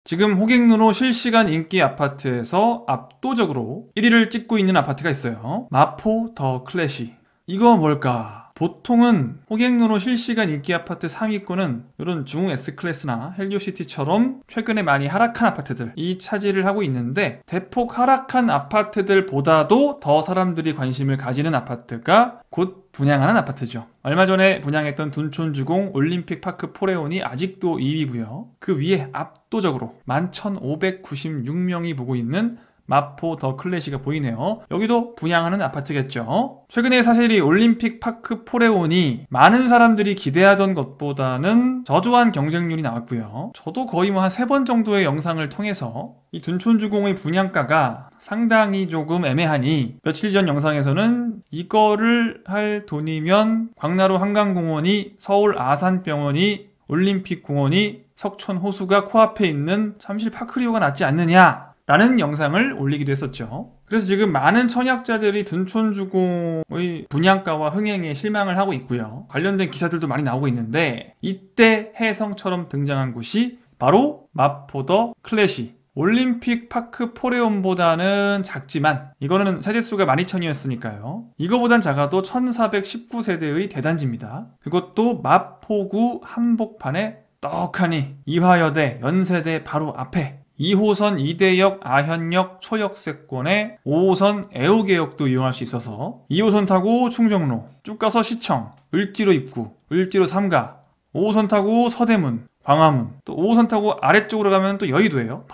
지금 호갱노노 실시간 인기 아파트에서 압도적으로 1위를 찍고 있는 아파트가 있어요. 마포 더 클래시. 이거 뭘까? 보통은 호갱노노 실시간 인기 아파트 상위권은 이런 중 S클래스나 헬리오시티처럼 최근에 많이 하락한 아파트들이 차지를 하고 있는데, 대폭 하락한 아파트들보다도 더 사람들이 관심을 가지는 아파트가 곧 분양하는 아파트죠. 얼마 전에 분양했던 둔촌주공 올림픽파크 포레온이 아직도 2위고요. 그 위에 압도적으로 11,596명이 보고 있는 마포 더 클래시가 보이네요. 여기도 분양하는 아파트겠죠. 최근에 사실 이 올림픽파크 포레온이 많은 사람들이 기대하던 것보다는 저조한 경쟁률이 나왔고요. 저도 거의 한 3번 정도의 영상을 통해서 이 둔촌주공의 분양가가 상당히 조금 애매하니, 며칠 전 영상에서는 이거를 할 돈이면 광나루 한강공원이, 서울 아산병원이, 올림픽공원이, 석촌호수가 코앞에 있는 잠실 파크리오가 낫지 않느냐 라는 영상을 올리기도 했었죠. 그래서 지금 많은 청약자들이 둔촌주공의 분양가와 흥행에 실망을 하고 있고요. 관련된 기사들도 많이 나오고 있는데, 이때 혜성처럼 등장한 곳이 바로 마포 더 클래시. 올림픽 파크 포레온보다는 작지만, 이거는 세대수가 12,000이었으니까요. 이거보단 작아도 1419세대의 대단지입니다. 그것도 마포구 한복판에 떡하니 이화여대, 연세대 바로 앞에 2호선 이대역, 아현역, 초역세권에 5호선 애호개역도 이용할 수 있어서 2호선 타고 충정로, 쭉 가서 시청, 을지로 입구, 을지로 3가, 5호선 타고 서대문, 광화문, 또 5호선 타고 아래쪽으로 가면 또 여의도예요.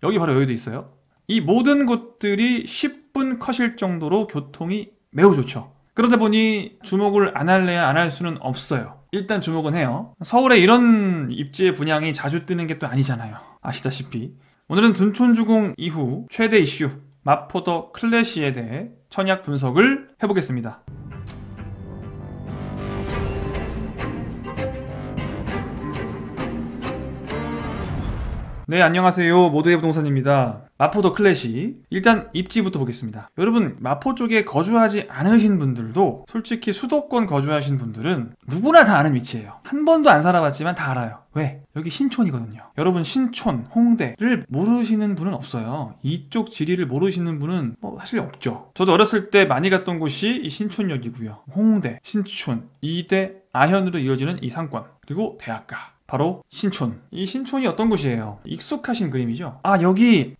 여기 바로 여의도 있어요. 이 모든 곳들이 10분 컷일 정도로 교통이 매우 좋죠. 그러다 보니 주목을 안 할래야 안 할 수는 없어요. 일단 주목은 해요. 서울에 이런 입지의 분양이 자주 뜨는 게 또 아니잖아요. 아시다시피. 오늘은 둔촌주공 이후 최대 이슈 마포 더 클래시에 대해 청약 분석을 해보겠습니다. 네, 안녕하세요. 모두의 부동산입니다. 마포 더 클래시. 일단 입지부터 보겠습니다. 여러분, 마포 쪽에 거주하지 않으신 분들도, 솔직히 수도권 거주하신 분들은 누구나 다 아는 위치예요. 한 번도 안 살아봤지만 다 알아요. 왜? 여기 신촌이거든요. 여러분, 신촌, 홍대를 모르시는 분은 없어요. 이쪽 지리를 모르시는 분은 사실 없죠. 저도 어렸을 때 많이 갔던 곳이 이 신촌역이고요. 홍대, 신촌, 이대, 아현으로 이어지는 이 상권, 그리고 대학가, 바로 신촌. 이 신촌이 어떤 곳이에요? 익숙하신 그림이죠? 여기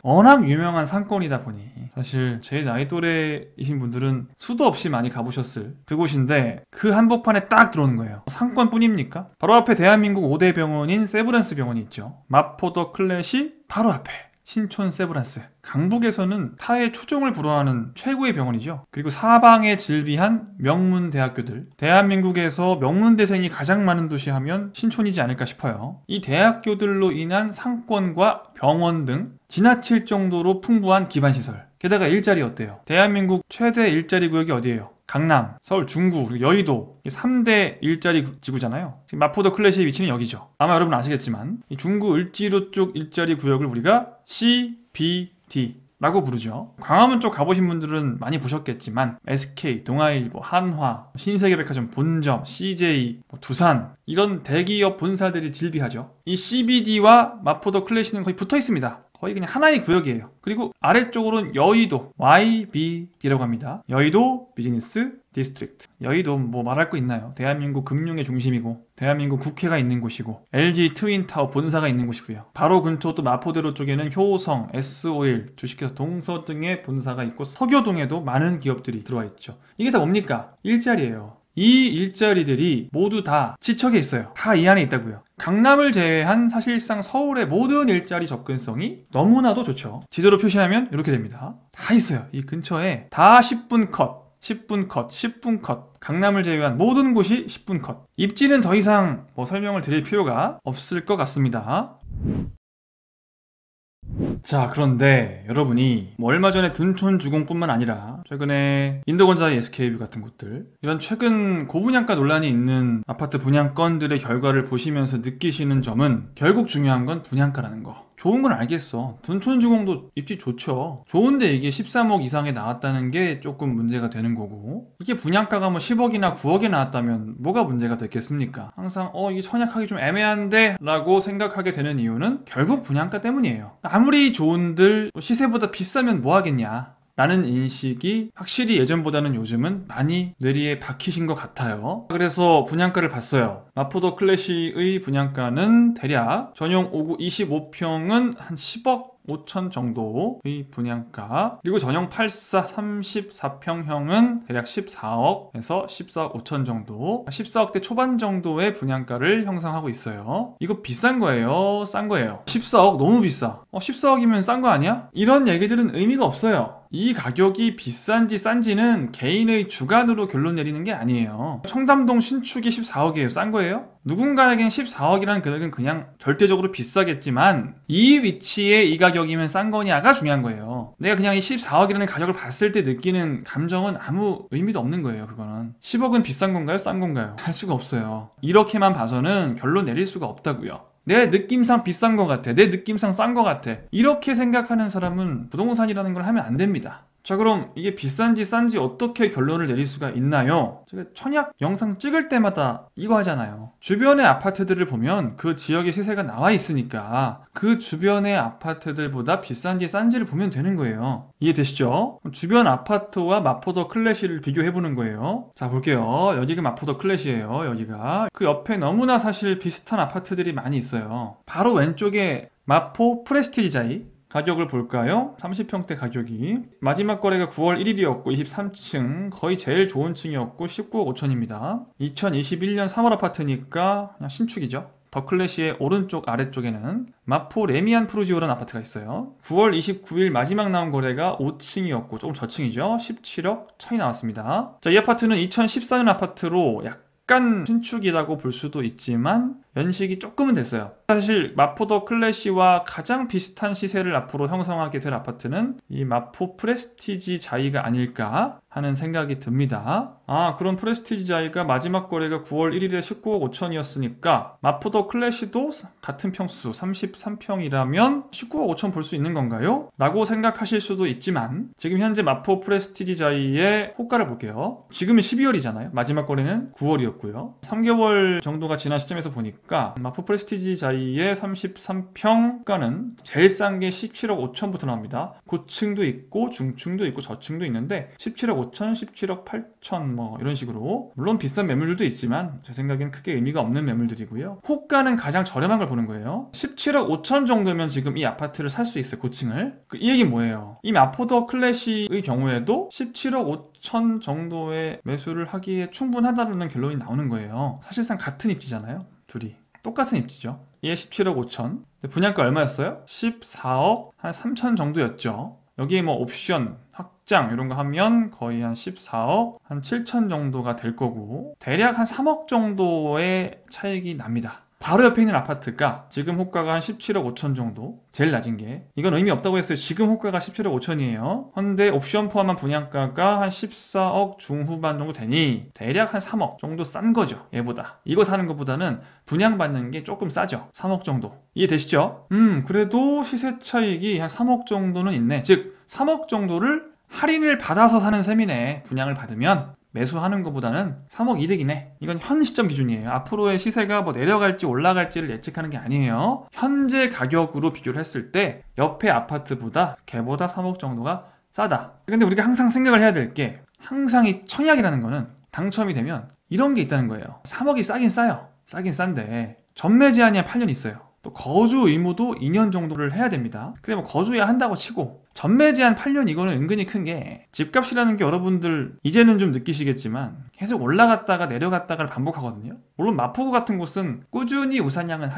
워낙 유명한 상권이다 보니 사실 제 나이 또래이신 분들은 수도 없이 많이 가보셨을 그곳인데, 그 한복판에 딱 들어오는 거예요. 상권뿐입니까? 바로 앞에 대한민국 5대 병원인 세브란스 병원이 있죠. 마포 더 클래시 바로 앞에 신촌 세브란스. 강북에서는 타의 초종을 불허하는 최고의 병원이죠. 그리고 사방에 질비한 명문 대학교들. 대한민국에서 명문대생이 가장 많은 도시 하면 신촌이지 않을까 싶어요. 이 대학교들로 인한 상권과 병원 등 지나칠 정도로 풍부한 기반시설. 게다가 일자리 어때요? 대한민국 최대 일자리 구역이 어디예요? 강남, 서울, 중구, 그리고 여의도, 3대 일자리 지구잖아요. 지금 마포 더 클래시의 위치는 여기죠. 아마 여러분 아시겠지만 이 중구 을지로 쪽 일자리 구역을 우리가 CBD라고 부르죠. 광화문 쪽 가보신 분들은 많이 보셨겠지만 SK, 동아일보, 한화, 신세계백화점, 본점, CJ, 두산, 이런 대기업 본사들이 질비하죠. 이 CBD와 마포 더 클래시는 거의 붙어 있습니다. 거의 그냥 하나의 구역이에요. 그리고 아래쪽으로는 여의도, YBD라고 합니다. 여의도 비즈니스 디스트릭트. 여의도 뭐 말할 거 있나요? 대한민국 금융의 중심이고, 대한민국 국회가 있는 곳이고, LG 트윈타워 본사가 있는 곳이고요. 바로 근처 또 마포대로 쪽에는 효성, S-오일, 주식회사 동서 등의 본사가 있고, 서교동에도 많은 기업들이 들어와 있죠. 이게 다 뭡니까? 일자리예요. 이 일자리들이 모두 다 지척에 있어요. 다 이 안에 있다고요. 강남을 제외한 사실상 서울의 모든 일자리 접근성이 너무나도 좋죠. 지도로 표시하면 이렇게 됩니다. 다 있어요. 이 근처에 다 10분 컷, 10분 컷, 10분 컷. 강남을 제외한 모든 곳이 10분 컷. 입지는 더 이상 설명을 드릴 필요가 없을 것 같습니다. 자, 그런데 여러분이 얼마 전에 둔촌주공뿐만 아니라 최근에 인도건자의 SK뷰 같은 곳들, 이런 최근 고분양가 논란이 있는 아파트 분양건들의 결과를 보시면서 느끼시는 점은, 결국 중요한 건 분양가라는 거. 좋은 건 알겠어. 둔촌주공도 입지 좋죠. 좋은데 이게 13억 이상에 나왔다는 게 조금 문제가 되는 거고, 이게 분양가가 뭐 10억이나 9억에 나왔다면 뭐가 문제가 됐겠습니까? 항상 이게 청약하기 좀 애매한데 라고 생각하게 되는 이유는 결국 분양가 때문이에요. 아무리 좋은들 시세보다 비싸면 뭐 하겠냐 라는 인식이 확실히 예전보다는 요즘은 많이 뇌리에 박히신 것 같아요. 그래서 분양가를 봤어요. 마포더 클래시의 분양가는 대략 전용 5구 25평은 한 10억 5천 정도의 분양가, 그리고 전용 84 34평형은 대략 14억에서 14억 5천 정도, 14억대 초반 정도의 분양가를 형성하고 있어요. 이거 비싼 거예요? 싼 거예요? 14억 너무 비싸. 14억이면 싼 거 아니야? 이런 얘기들은 의미가 없어요. 이 가격이 비싼지 싼지는 개인의 주관으로 결론 내리는 게 아니에요. 청담동 신축이 14억이에요. 싼 거예요? 누군가에겐 14억이라는 금액은 그냥 절대적으로 비싸겠지만 이 위치에 이 가격이면 싼 거냐가 중요한 거예요. 내가 그냥 이 14억이라는 가격을 봤을 때 느끼는 감정은 아무 의미도 없는 거예요. 그거는 10억은 비싼 건가요? 싼 건가요? 할 수가 없어요. 이렇게만 봐서는 결론 내릴 수가 없다고요. 내 느낌상 비싼 것 같아, 내 느낌상 싼 것 같아, 이렇게 생각하는 사람은 부동산이라는 걸 하면 안 됩니다. 자, 그럼 이게 비싼지 싼지 어떻게 결론을 내릴 수가 있나요? 제가 청약 영상 찍을 때마다 이거 하잖아요. 주변의 아파트들을 보면 그 지역의 시세가 나와 있으니까 그 주변의 아파트들보다 비싼지 싼지를 보면 되는 거예요. 이해되시죠? 주변 아파트와 마포더 클래시를 비교해보는 거예요. 자, 볼게요. 여기가 마포더 클래시예요. 여기가 그 옆에 너무나 사실 비슷한 아파트들이 많이 있어요. 바로 왼쪽에 마포 프레스티지자이 가격을 볼까요? 30평대 가격이 마지막 거래가 9월 1일이었고 23층, 거의 제일 좋은 층이었고 19억 5천입니다. 2021년 3월 아파트니까 그냥 신축이죠. 더 클래시의 오른쪽 아래쪽에는 마포 레미안 푸르지오라는 아파트가 있어요. 9월 29일 마지막 나온 거래가 5층이었고 조금 저층이죠. 17억 1천이 나왔습니다. 자, 이 아파트는 2014년 아파트로 약간 신축이라고 볼 수도 있지만 연식이 조금은 됐어요. 사실 마포더 클래시와 가장 비슷한 시세를 앞으로 형성하게 될 아파트는 이 마포 프레스티지 자이가 아닐까 하는 생각이 듭니다. 그럼 프레스티지 자이가 마지막 거래가 9월 1일에 19억 5천이었으니까 마포더 클래시도 같은 평수 33평이라면 19억 5천 볼 수 있는 건가요? 라고 생각하실 수도 있지만 지금 현재 마포 프레스티지 자이의 호가를 볼게요. 지금은 12월이잖아요. 마지막 거래는 9월이었고요. 3개월 정도가 지난 시점에서 보니까 마포 프레스티지 자이의 33평가는 제일 싼 게 17억 5천부터 나옵니다. 고층도 있고 중층도 있고 저층도 있는데 17억 5천, 17억 8천 뭐 이런 식으로, 물론 비싼 매물들도 있지만 제 생각엔 크게 의미가 없는 매물들이고요. 호가는 가장 저렴한 걸 보는 거예요. 17억 5천 정도면 지금 이 아파트를 살 수 있어요. 고층을. 이 얘기는 뭐예요? 이 마포더 클래시의 경우에도 17억 5천 정도의 매수를 하기에 충분하다는 결론이 나오는 거예요. 사실상 같은 입지잖아요. 둘이 똑같은 입지죠. 얘 17억 5천, 분양가 얼마였어요? 14억 한 3천 정도였죠. 여기에 뭐 옵션, 확장 이런 거 하면 거의 한 14억 한 7천 정도가 될 거고, 대략 한 3억 정도의 차익이 납니다. 바로 옆에 있는 아파트가 지금 호가가 한 17억 5천 정도, 제일 낮은 게. 이건 의미 없다고 했어요. 지금 호가가 17억 5천이에요. 근데 옵션 포함한 분양가가 한 14억 중후반 정도 되니 대략 한 3억 정도 싼 거죠. 얘보다. 이거 사는 것보다는 분양받는 게 조금 싸죠. 3억 정도. 이해되시죠? 그래도 시세 차익이 한 3억 정도는 있네. 즉 3억 정도를 할인을 받아서 사는 셈이네. 분양을 받으면 매수하는 것보다는 3억 이득이네. 이건 현 시점 기준이에요. 앞으로의 시세가 뭐 내려갈지 올라갈지를 예측하는 게 아니에요. 현재 가격으로 비교를 했을 때 옆에 아파트보다 걔보다 3억 정도가 싸다. 근데 우리가 항상 생각을 해야 될 게, 항상 이 청약이라는 거는 당첨이 되면 이런 게 있다는 거예요. 3억이 싸긴 싸요. 싸긴 싼데 전매 제한이 한 8년 있어요. 또 거주 의무도 2년 정도를 해야 됩니다. 그래 뭐 거주해야 한다고 치고 전매 제한 8년, 이거는 은근히 큰 게, 집값이라는 게 여러분들 이제는 좀 느끼시겠지만 계속 올라갔다가 내려갔다가를 반복하거든요. 물론 마포구 같은 곳은 꾸준히 우상향은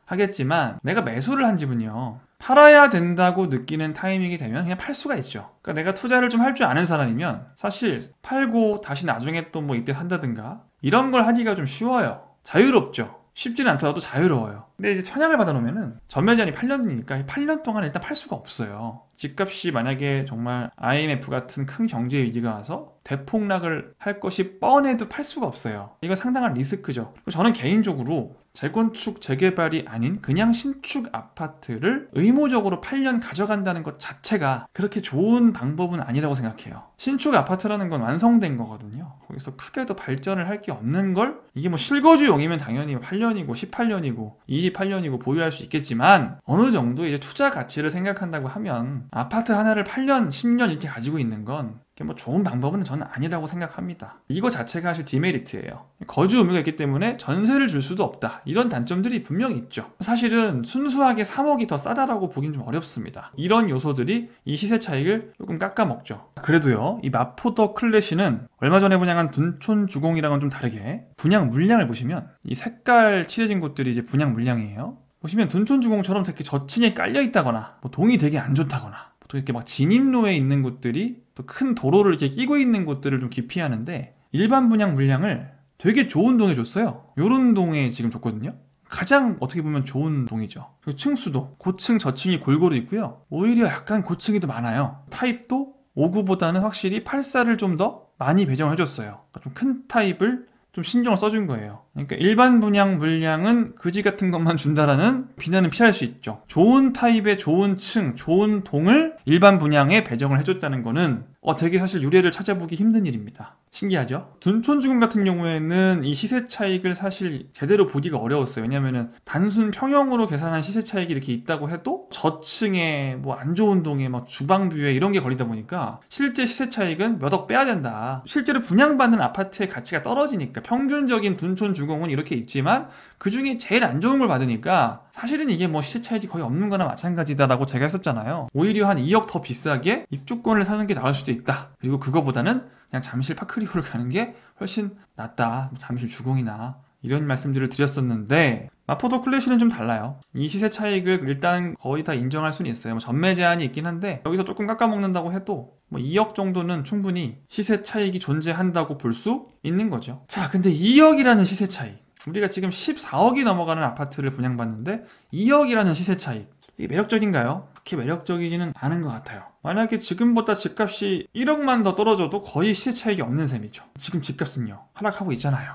하겠지만 내가 매수를 한 집은요, 팔아야 된다고 느끼는 타이밍이 되면 그냥 팔 수가 있죠. 그러니까 내가 투자를 좀 할 줄 아는 사람이면 사실 팔고 다시 나중에 또 뭐 이때 산다든가 이런 걸 하기가 좀 쉬워요. 자유롭죠. 쉽지는 않더라도 자유로워요. 근데 이제 청약을 받아놓으면은 전매 제한이 8년이니까 8년 동안 일단 팔 수가 없어요. 집값이 만약에 정말 IMF 같은 큰 경제 위기가 와서 대폭락을 할 것이 뻔해도 팔 수가 없어요. 이거 상당한 리스크죠. 저는 개인적으로 재건축, 재개발이 아닌 그냥 신축 아파트를 의무적으로 8년 가져간다는 것 자체가 그렇게 좋은 방법은 아니라고 생각해요. 신축 아파트라는 건 완성된 거거든요. 거기서 크게 더 발전을 할 게 없는 걸, 이게 뭐 실거주용이면 당연히 8년이고 18년이고 28년이고 보유할 수 있겠지만 어느 정도 이제 투자 가치를 생각한다고 하면 아파트 하나를 8년, 10년 이렇게 가지고 있는 건 뭐 좋은 방법은 저는 아니라고 생각합니다. 이거 자체가 사실 디메리트예요. 거주 의무가 있기 때문에 전세를 줄 수도 없다, 이런 단점들이 분명히 있죠. 사실은 순수하게 3억이 더 싸다라고 보긴 좀 어렵습니다. 이런 요소들이 이 시세 차익을 조금 깎아먹죠. 그래도요, 이 마포 더 클래시는 얼마 전에 분양한 둔촌주공이랑은 좀 다르게 분양 물량을 보시면 이 색깔 칠해진 곳들이 이제 분양 물량이에요. 보시면 둔촌주공처럼 되게 저층에 깔려 있다거나 뭐 동이 되게 안 좋다거나 또 이렇게 막 진입로에 있는 곳들이 또 큰 도로를 이렇게 끼고 있는 곳들을 좀 기피하는데, 일반 분양 물량을 되게 좋은 동에 줬어요. 요런 동에 지금 줬거든요. 가장 어떻게 보면 좋은 동이죠. 그리고 층수도 고층 저층이 골고루 있고요. 오히려 약간 고층이 더 많아요. 타입도 59보다는 확실히 84를 좀 더 많이 배정을 해줬어요. 좀 큰 타입을 좀 신경을 써준 거예요. 그러니까 일반 분양 물량은 그지 같은 것만 준다라는 비난은 피할 수 있죠. 좋은 타입의 좋은 층, 좋은 동을 일반 분양에 배정을 해줬다는 거는 되게 사실 유례를 찾아보기 힘든 일입니다. 신기하죠? 둔촌주공 같은 경우에는 이 시세 차익을 사실 제대로 보기가 어려웠어요. 왜냐면은 단순 평형으로 계산한 시세 차익이 이렇게 있다고 해도 저층에 뭐 안 좋은 동에 막 주방뷰에 이런 게 걸리다 보니까 실제 시세 차익은 몇 억 빼야 된다. 실제로 분양받는 아파트의 가치가 떨어지니까 평균적인 둔촌주공은 이렇게 있지만 그 중에 제일 안 좋은 걸 받으니까 사실은 이게 뭐 시세 차익이 거의 없는 거나 마찬가지다라고 제가 했었잖아요. 오히려 한 2억 더 비싸게 입주권을 사는 게 나을 수도 있다. 그리고 그거보다는 그냥 잠실 파크리오를 가는 게 훨씬 낫다. 잠실 주공이나 이런 말씀들을 드렸었는데, 마포 더 클래시는 좀 달라요. 이 시세 차익을 일단 거의 다 인정할 수는 있어요. 뭐 전매 제한이 있긴 한데 여기서 조금 깎아먹는다고 해도 뭐 2억 정도는 충분히 시세 차익이 존재한다고 볼 수 있는 거죠. 자, 근데 2억이라는 시세 차익, 우리가 지금 14억이 넘어가는 아파트를 분양받는데 2억이라는 시세 차익, 이게 매력적인가요? 그렇게 매력적이지는 않은 것 같아요. 만약에 지금보다 집값이 1억만 더 떨어져도 거의 시세 차익이 없는 셈이죠. 지금 집값은요, 하락하고 있잖아요.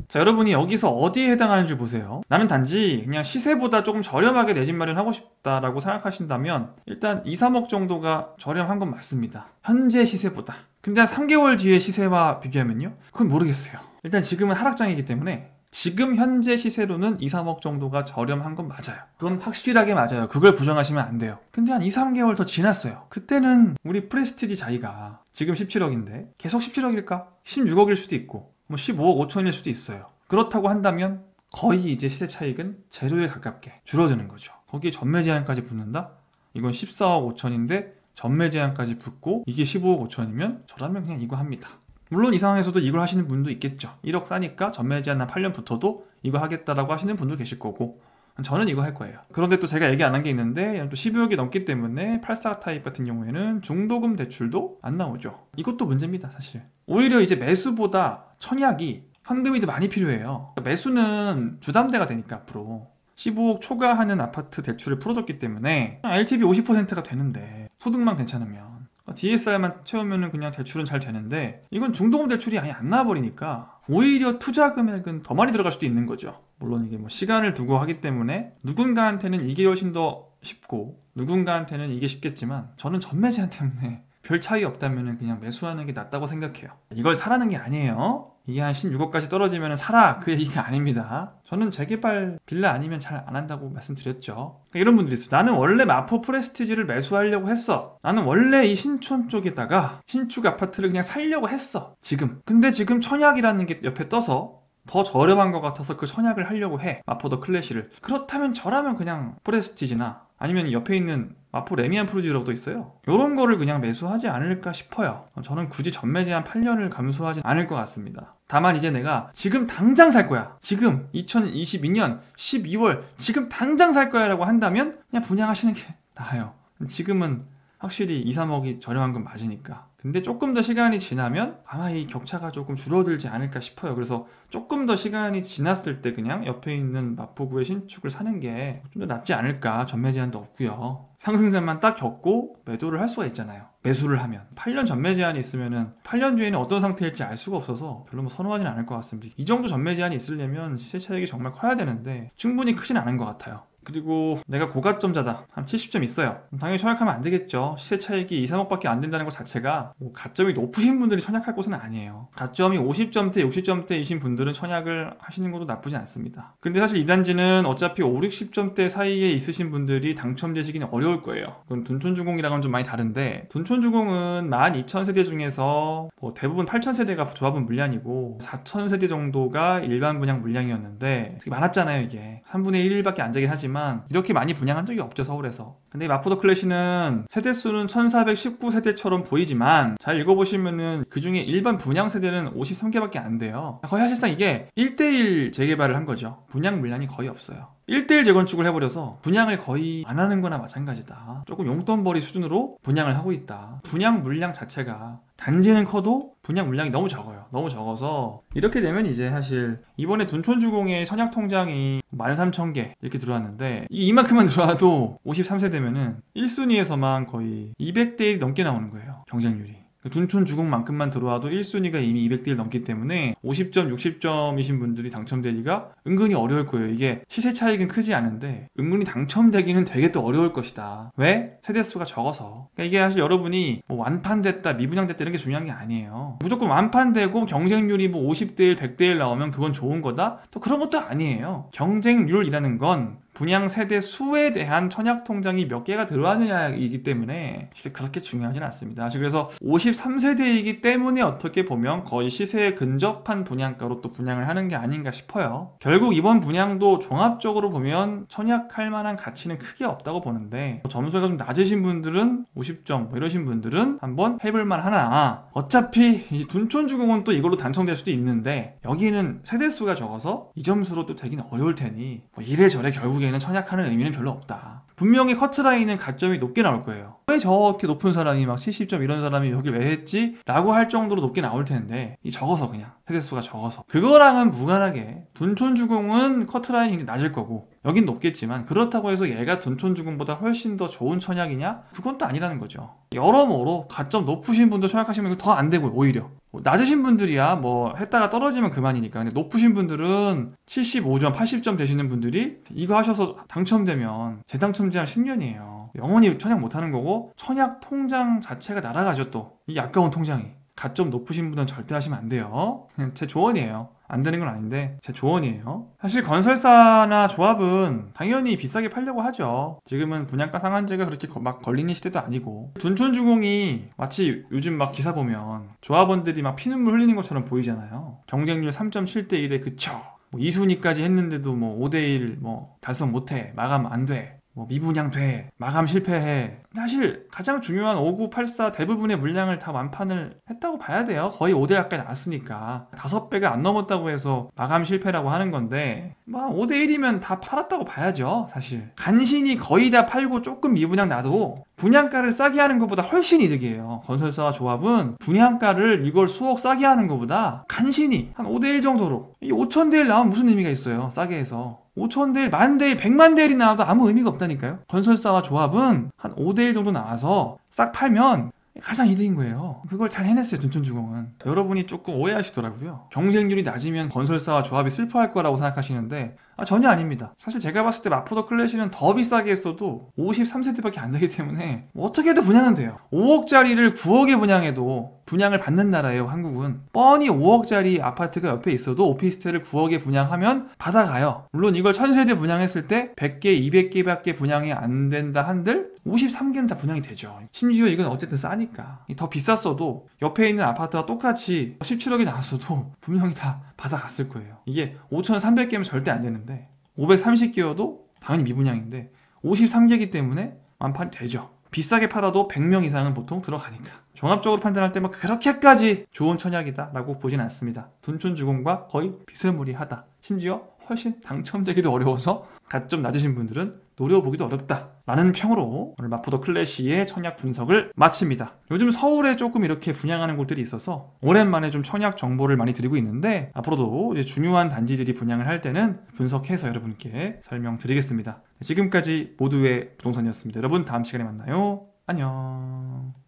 자, 여러분이 여기서 어디에 해당하는지 보세요. 나는 단지 그냥 시세보다 조금 저렴하게 내 집 마련하고 싶다라고 생각하신다면 일단 2, 3억 정도가 저렴한 건 맞습니다. 현재 시세보다. 근데 한 3개월 뒤의 시세와 비교하면요, 그건 모르겠어요. 일단 지금은 하락장이기 때문에 지금 현재 시세로는 2, 3억 정도가 저렴한 건 맞아요. 그건 확실하게 맞아요. 그걸 부정하시면 안 돼요. 근데 한 2, 3개월 더 지났어요. 그때는 우리 프레스티지 자이가 지금 17억인데 계속 17억일까? 16억일 수도 있고 뭐 15억 5천일 수도 있어요. 그렇다고 한다면 거의 이제 시세 차익은 제로에 가깝게 줄어드는 거죠. 거기에 전매 제한까지 붙는다? 이건 14억 5천인데 전매 제한까지 붙고 이게 15억 5천이면 저라면 그냥 이거 합니다. 물론 이 상황에서도 이걸 하시는 분도 있겠죠. 1억 싸니까 전매 제한 한 8년 붙어도 이거 하겠다라고 하시는 분도 계실 거고, 저는 이거 할 거예요. 그런데 또 제가 얘기 안 한 게 있는데 또 12억이 넘기 때문에 84 타입 같은 경우에는 중도금 대출도 안 나오죠. 이것도 문제입니다, 사실. 오히려 이제 매수보다 청약이 현금이 더 많이 필요해요. 매수는 주담대가 되니까 앞으로 15억 초과하는 아파트 대출을 풀어줬기 때문에 LTV 50%가 되는데 소득만 괜찮으면 DSR만 채우면 그냥 대출은 잘 되는데, 이건 중도금 대출이 아예 안 나와버리니까 오히려 투자 금액은 더 많이 들어갈 수도 있는 거죠. 물론 이게 뭐 시간을 두고 하기 때문에 누군가한테는 이게 훨씬 더 쉽고 누군가한테는 이게 쉽겠지만 저는 전매 제한 때문에 별 차이 없다면 그냥 매수하는 게 낫다고 생각해요. 이걸 사라는 게 아니에요. 이게 한 16억까지 떨어지면 사라, 그 얘기가 아닙니다. 저는 재개발 빌라 아니면 잘 안 한다고 말씀드렸죠. 그러니까 이런 분들이 있어요. 나는 원래 마포 프레스티지를 매수하려고 했어. 나는 원래 이 신촌 쪽에다가 신축 아파트를 그냥 살려고 했어, 지금. 근데 지금 청약이라는 게 옆에 떠서 더 저렴한 것 같아서 그 청약을 하려고 해, 마포 더 클래시를. 그렇다면 저라면 그냥 프레스티지나 아니면 옆에 있는 마포 레미안 푸르지오라고도 있어요. 이런 거를 그냥 매수하지 않을까 싶어요. 저는 굳이 전매 제한 8년을 감수하지 않을 것 같습니다. 다만 이제 내가 지금 당장 살 거야, 지금 2022년 12월 지금 당장 살 거야 라고 한다면 그냥 분양하시는 게 나아요. 지금은 확실히 2, 3억이 저렴한 건 맞으니까. 근데 조금 더 시간이 지나면 아마 이 격차가 조금 줄어들지 않을까 싶어요. 그래서 조금 더 시간이 지났을 때 그냥 옆에 있는 마포구의 신축을 사는 게 좀 더 낫지 않을까. 전매 제한도 없고요. 상승장만 딱 겪고 매도를 할 수가 있잖아요. 매수를 하면 8년 전매 제한이 있으면은 8년 뒤에는 어떤 상태일지 알 수가 없어서 별로 뭐 선호하진 않을 것 같습니다. 이 정도 전매 제한이 있으려면 시세 차익이 정말 커야 되는데 충분히 크진 않은 것 같아요. 그리고 내가 고가점자다, 한 70점 있어요. 당연히 청약하면 안 되겠죠. 시세 차익이 2, 3억밖에 안 된다는 것 자체가 뭐 가점이 높으신 분들이 청약할 곳은 아니에요. 가점이 50점대, 60점대이신 분들은 청약을 하시는 것도 나쁘지 않습니다. 근데 사실 이 단지는 어차피 5, 60점대 사이에 있으신 분들이 당첨되시기는 어려울 거예요. 그건 둔촌주공이랑은 좀 많이 다른데, 둔촌주공은 12,000세대 중에서 뭐 대부분 8,000세대가 조합은 물량이고 4,000세대 정도가 일반 분양 물량이었는데 되게 많았잖아요. 이게 3분의 1밖에 안 되긴 하지만 이렇게 많이 분양한 적이 없죠, 서울에서. 근데 마포더 클래시는 세대수는 1419세대처럼 보이지만 잘 읽어보시면은 그 중에 일반 분양 세대는 53개밖에 안 돼요. 거의 사실상 이게 1대1 재개발을 한 거죠. 분양 물량이 거의 없어요. 1대1 재건축을 해버려서 분양을 거의 안 하는 거나 마찬가지다. 조금 용돈벌이 수준으로 분양을 하고 있다. 분양 물량 자체가 단지는 커도 분양 물량이 너무 적어요. 너무 적어서 이렇게 되면 이제 사실 이번에 둔촌주공의 선약 통장이 13,000개 이렇게 들어왔는데 이만큼만 들어와도 53세대면은 1순위에서만 거의 200대 1 넘게 나오는 거예요. 경쟁률이. 둔촌주공만큼만 들어와도 1순위가 이미 200대 1 넘기 때문에 50점, 60점이신 분들이 당첨되기가 은근히 어려울 거예요. 이게 시세 차익은 크지 않은데 은근히 당첨되기는 되게 또 어려울 것이다. 왜? 세대수가 적어서. 그러니까 이게 사실 여러분이 뭐 완판됐다, 미분양됐다 이런 게 중요한 게 아니에요. 무조건 완판되고 경쟁률이 뭐 50대 1, 100대 1 나오면 그건 좋은 거다? 또 그런 것도 아니에요. 경쟁률이라는 건 분양 세대 수에 대한 청약 통장이 몇 개가 들어왔느냐이기 때문에 그렇게 중요하진 않습니다. 그래서 53세대이기 때문에 어떻게 보면 거의 시세에 근접한 분양가로 또 분양을 하는 게 아닌가 싶어요. 결국 이번 분양도 종합적으로 보면 청약할 만한 가치는 크게 없다고 보는데, 점수가 좀 낮으신 분들은 50점 뭐 이러신 분들은 한번 해볼만 하나. 어차피 이 둔촌주공은 또 이걸로 당첨될 수도 있는데 여기는 세대수가 적어서 이 점수로 또 되긴 어려울 테니 뭐 이래저래 결국에는 청약하는 의미는 별로 없다. 분명히 커트라인은 가점이 높게 나올 거예요. 왜 저렇게 높은 사람이 막 70점 이런 사람이 여기 왜 했지? 라고 할 정도로 높게 나올 텐데 이 적어서 그냥 세대수가 적어서 그거랑은 무관하게 둔촌주공은 커트라인이 굉장히 낮을 거고 여긴 높겠지만 그렇다고 해서 얘가 둔촌주공보다 훨씬 더 좋은 청약이냐? 그건 또 아니라는 거죠. 여러모로 가점 높으신 분들 청약하시면 이거 더 안 되고요. 오히려 낮으신 분들이야 뭐 했다가 떨어지면 그만이니까. 근데 높으신 분들은 75점, 80점 되시는 분들이 이거 하셔서 당첨되면 재당첨 제한 10년이에요. 영원히 청약 못하는 거고 청약 통장 자체가 날아가죠. 또 이 아까운 통장이. 가점 높으신 분은 절대 하시면 안 돼요. 그냥 제 조언이에요. 안 되는 건 아닌데 제 조언이에요. 사실 건설사나 조합은 당연히 비싸게 팔려고 하죠. 지금은 분양가 상한제가 그렇게 막 걸리는 시대도 아니고. 둔촌주공이 마치 요즘 막 기사 보면 조합원들이 막 피눈물 흘리는 것처럼 보이잖아요. 경쟁률 3.7대 1에 그쳐 뭐 2순위까지 했는데도 뭐 5대 1 뭐 달성 못해, 마감 안 돼, 뭐 미분양 돼, 마감 실패해. 사실 가장 중요한 5984 대부분의 물량을 다 완판을 했다고 봐야 돼요. 거의 5대 가까이 나왔으니까 5배가 안 넘었다고 해서 마감 실패라고 하는 건데 뭐 5대 1이면 다 팔았다고 봐야죠. 사실 간신히 거의 다 팔고 조금 미분양 나도 분양가를 싸게 하는 것보다 훨씬 이득이에요. 건설사와 조합은 분양가를 이걸 수억 싸게 하는 것보다 간신히 한 5대 1 정도로, 이 5,000대 1 나오면 무슨 의미가 있어요. 싸게 해서 5,000대 1, 10,000대 1, 100만 대 1이 나와도 아무 의미가 없다니까요. 건설사와 조합은 한 5대 1 정도 나와서 싹 팔면 가장 이득인 거예요. 그걸 잘 해냈어요, 둔촌주공은. 여러분이 조금 오해하시더라고요. 경쟁률이 낮으면 건설사와 조합이 슬퍼할 거라고 생각하시는데 전혀 아닙니다. 사실 제가 봤을 때 마포더 클래시는 더 비싸게 했어도 53세대밖에 안 되기 때문에 뭐 어떻게 해도 분양은 돼요. 5억짜리를 9억에 분양해도 분양을 받는 나라예요, 한국은. 뻔히 5억짜리 아파트가 옆에 있어도 오피스텔을 9억에 분양하면 받아가요. 물론 이걸 1000세대 분양했을 때 100개, 200개밖에 분양이 안 된다 한들 53개는 다 분양이 되죠. 심지어 이건 어쨌든 싸니까. 더 비쌌어도 옆에 있는 아파트가 똑같이 17억이 나왔어도 분명히 다 받아갔을 거예요. 이게 5,300개면 절대 안 되는데 530개여도 당연히 미분양인데 53개이기 때문에 완판이 되죠. 비싸게 팔아도 100명 이상은 보통 들어가니까. 종합적으로 판단할 때 뭐 그렇게까지 좋은 청약이다 라고 보진 않습니다. 둔촌주공과 거의 비스무리하다. 심지어 훨씬 당첨되기도 어려워서 가점 낮으신 분들은 노려보기도 어렵다 라는 평으로 오늘 마포 더 클래시의 청약 분석을 마칩니다. 요즘 서울에 조금 이렇게 분양하는 곳들이 있어서 오랜만에 좀 청약 정보를 많이 드리고 있는데, 앞으로도 이제 중요한 단지들이 분양을 할 때는 분석해서 여러분께 설명드리겠습니다. 지금까지 모두의 부동산이었습니다. 여러분, 다음 시간에 만나요. 안녕.